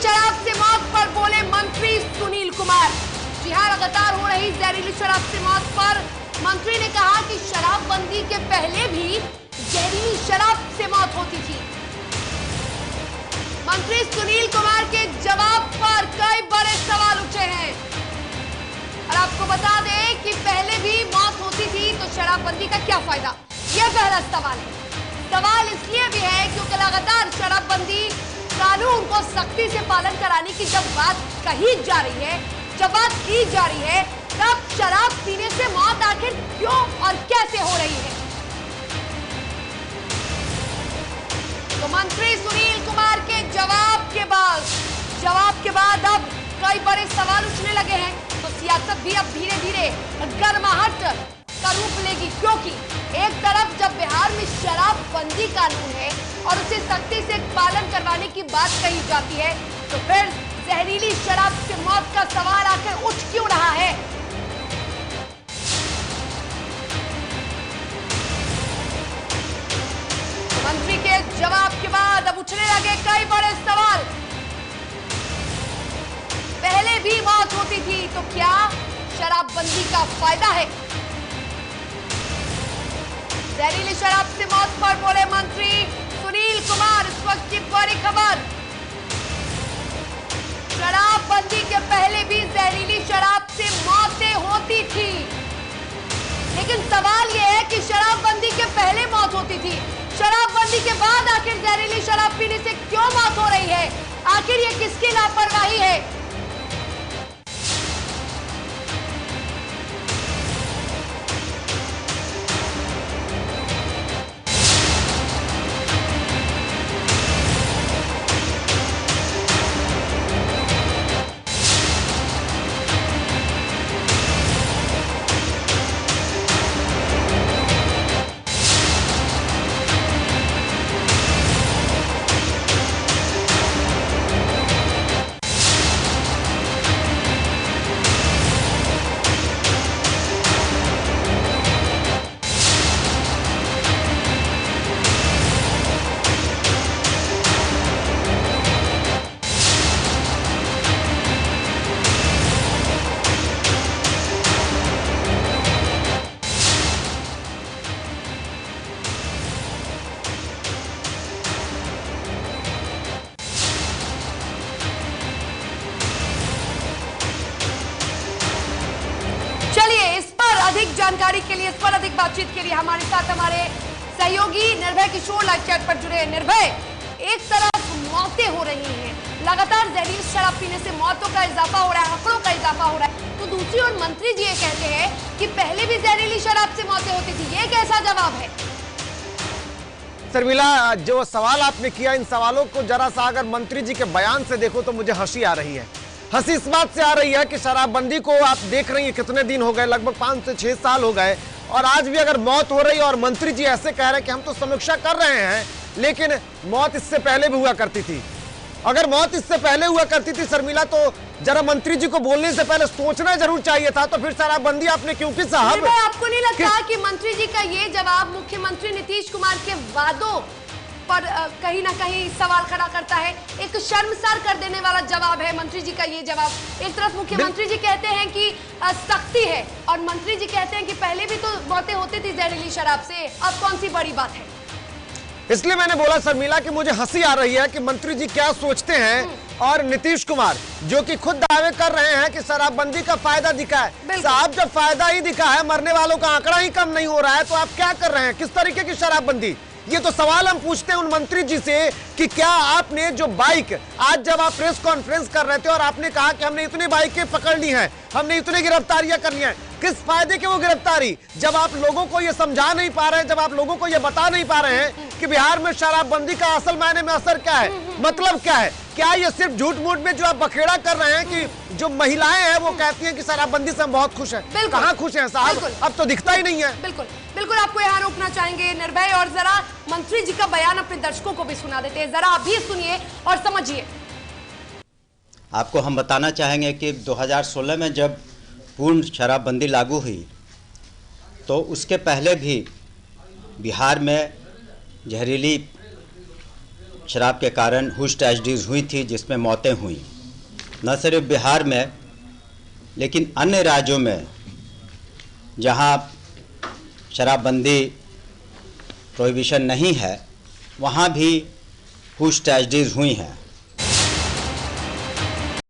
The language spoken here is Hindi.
शराब से मौत पर बोले मंत्री सुनील कुमार। जी हां, लगातार हो रही जहरीली शराब से मौत पर मंत्री ने कहा कि शराबबंदी के पहले भी जहरीली शराब से मौत होती थी। मंत्री सुनील कुमार के जवाब पर कई बड़े सवाल उठे हैं। और आपको बता दें कि पहले भी मौत होती थी तो शराबबंदी का क्या फायदा, यह पहला सवाल है। सवाल इसलिए भी है क्योंकि लगातार शराबबंदी कानून को सख्ती से पालन कराने की जब बात कही जा रही है, जब बात की जा रही है, तब शराब पीने से मौत आखिर क्यों और कैसे हो रही है। तो मंत्री सुनील कुमार के जवाब के बाद अब कई बड़े सवाल उठने लगे हैं। तो सियासत भी अब धीरे धीरे गर्माहट का रूप लेगी, क्योंकि एक तरफ जब बिहार में शराबबंदी कानून है और उसे सख्ती से पालन करवाने की बात कही जाती है, तो फिर जहरीली शराब से मौत का सवाल आखिर उठ क्यों रहा है। मंत्री के जवाब के बाद अब उठने लगे कई बड़े सवाल। पहले भी मौत होती थी तो क्या शराबबंदी का फायदा है। जहरीली शराब से मौत पर बोले मंत्री सुनील कुमार। इस वक्त की बड़ी खबर, शराबबंदी के पहले भी जहरीली शराब से मौतें होती थी, लेकिन सवाल यह है कि शराबबंदी के पहले मौत होती थी, शराबबंदी के बाद आखिर जहरीली शराब पीने से क्यों मौत हो रही है। आखिर ये किसकी लापरवाही है। जानकारी के लिए, इस पर अधिक बातचीत के लिए हमारे साथ हमारे सहयोगी निर्भय किशोर लाइव चैट पर जुड़े हैं। निर्भय, एक तरफ मौतें हो रही हैं, लगातार जहरीली शराब पीने से मौतों का इजाफा हो रहा है, आंकड़ों का इजाफा हो रहा है, तो दूसरी ओर मंत्री जी ये कहते हैं कि पहले भी जहरीली शराब से मौतें होती थी। ये कैसा जवाब है। शर्मिला, जो सवाल आपने किया, इन सवालों को जरा सा अगर मंत्री जी के बयान से देखो तो मुझे हंसी आ रही है। हंसी इस बात से आ रही है कि शराबबंदी को आप देख रही हैं, कितने दिन हो गए, लगभग 5 से 6 साल हो गए, और आज भी अगर मौत हो रही है और मंत्री जी ऐसे कह रहे हैं कि हम तो समीक्षा कर रहे हैं, लेकिन मौत इससे पहले भी हुआ करती थी। अगर मौत इससे पहले हुआ करती थी शर्मिला, तो जरा मंत्री जी को बोलने से पहले सोचना जरूर चाहिए था। तो फिर शराबबंदी आपने क्यों की साहब। आपको नहीं लगता कि मंत्री जी का ये जवाब मुख्यमंत्री नीतीश कुमार के वादों पर कहीं ना कहीं सवाल खड़ा करता है। एक शर्मसार कर देने वाला जवाब है मंत्री जी का ये जवाब। एक तरफ मुख्यमंत्री जी कहते हैं कि सख्ती है और मंत्री जी कहते हैं कि पहले भी तो मौतें होती थी जहरीली शराब से, अब कौन सी बड़ी बात है। इसलिए मैंने बोला शर्मिला कि मुझे हंसी आ रही है कि मंत्री जी क्या सोचते हैं, और नीतीश कुमार जो कि खुद दावे कर रहे हैं कि शराबबंदी का फायदा दिखा है। साहब, जब फायदा ही दिखा है, मरने वालों का आंकड़ा ही कम नहीं हो रहा है, तो आप क्या कर रहे हैं, किस तरीके की शराबबंदी। ये तो सवाल हम पूछते हैं उन मंत्री जी से कि क्या आपने जो बाइक, आज जब आप प्रेस कॉन्फ्रेंस कर रहे थे और आपने कहा कि हमने इतनी बाइकें पकड़ ली हैं, हमने इतनी गिरफ्तारियां कर ली हैं, किस फायदे की वो गिरफ्तारी, जब आप लोगों को ये समझा नहीं पा रहे हैं, जब आप लोगों को ये बता नहीं पा रहे हैं कि बिहार में शराबबंदी का असल मायने में असर क्या है, मतलब क्या है। क्या ये सिर्फ झूठ मूठ में जो आप बखेड़ा कर रहे हैं कि जो महिलाएं हैं वो कहती हैं कि शराबबंदी से हम बहुत खुश हैं। कहाँ खुश हैं साहब, अब तो दिखता ही नहीं है। बिल्कुल बिल्कुल, आपको यहाँ रोकना चाहेंगे निर्भय, और जरा मंत्री जी का बयान अपने दर्शकों को भी सुना देते हैं, जरा आप भी सुनिए और समझिए। आपको हम बताना चाहेंगे कि 2016 में जब पूर्ण शराबबंदी लागू हुई तो उसके पहले भी बिहार में जहरीली शराब के कारण हुश ट्रेजेडीज हुई थी जिसमें मौतें हुई, न सिर्फ बिहार में लेकिन अन्य राज्यों में जहां शराबबंदी प्रोहिबिशन नहीं है वहां भी हुश ट्रेजेडीज हुई हैं।